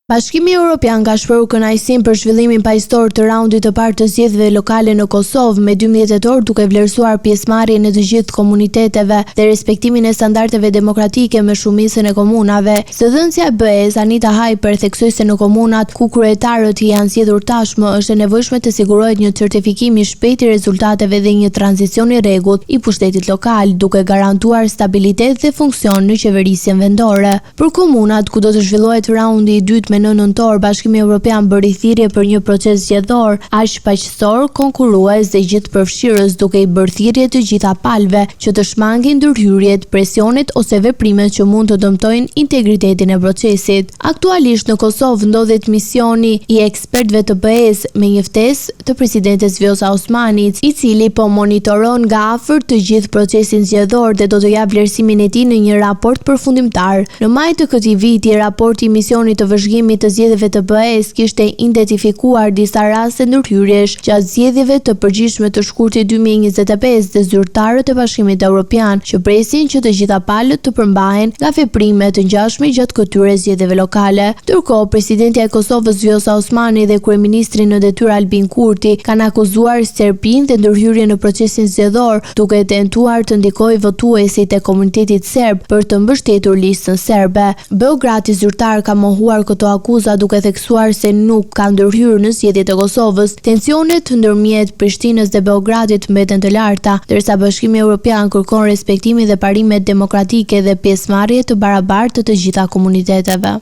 Bashkimi Evropian ka shprehur kënaqësinë për zhvillimin paqësor të raundit të parë të zgjedhjeve lokale në Kosovë me 12 tetor, duke vlerësuar pjesëmarrjen e të gjithë komuniteteve dhe respektimin e standardeve demokratike me shumicën e komunave. Zëdhënësja e BE-s Anita Hyper theksoi se në komunat ku kryetarët janë zgjedhur tashmë është e nevojshme të sigurohet një certifikim i shpejtë i rezultateve dhe një tranzicion i rregullt i pushtetit lokal, duke garantuar stabilitet dhe funksion në qeverisjen vendore. Për komunat ku do të zhvillohet raundi i dytë në nëntor, Bashkimi Evropian bëri thirrje për një proces zgjedhor aq paqësor, konkurrues dhe gjithëpërfshirës, duke i bërë thirrje të gjitha palëve që të shmangin ndërhyrjet, presionet ose veprimet që mund të dëmtojnë integritetin e procesit. Aktualisht në Kosovë ndodhet misioni i ekspertëve të BE-s me një ftesë të presidentes Vjosa Osmanic, i cili po monitoron nga afër të gjithë procesin zgjedhor dhe do të jap vlerësimin e tij në një raport përfundimtar. Në maj të këtij viti, raporti i misionit të vëzhgimit të zgjedhjeve të BE-s kishte identifikuar disa raste ndërhyrjesh gjatë zgjedhjeve të përgjithshme të shkurtit 2025 dhe zyrtarët e Bashkimit Evropian që presin që të gjitha palët të përmbahen nga veprime të ngjashme gjatë këtyre zgjedhjeve lokale. Ndërkohë, presidentja e Kosovës Vjosa Osmani dhe kryeministri në detyrë Albin Kurti kanë akuzuar Serbinë dhe ndërhyrjen në procesin zgjedhor, duke tentuar të ndikojë votuesit e komunitetit serb për të mbështetur listën serbe. Beogradi zyrtar ka mohuar këto akuza duke theksuar se nuk ka ndërhyrë në zgjedhjet e Kosovës. Tensionet ndërmjet Prishtinës dhe Beogradit mbeten të larta, ndërsa Bashkimi Evropian kërkon respektimin dhe parimet demokratike dhe pjesëmarrje të barabartë të gjitha komuniteteve.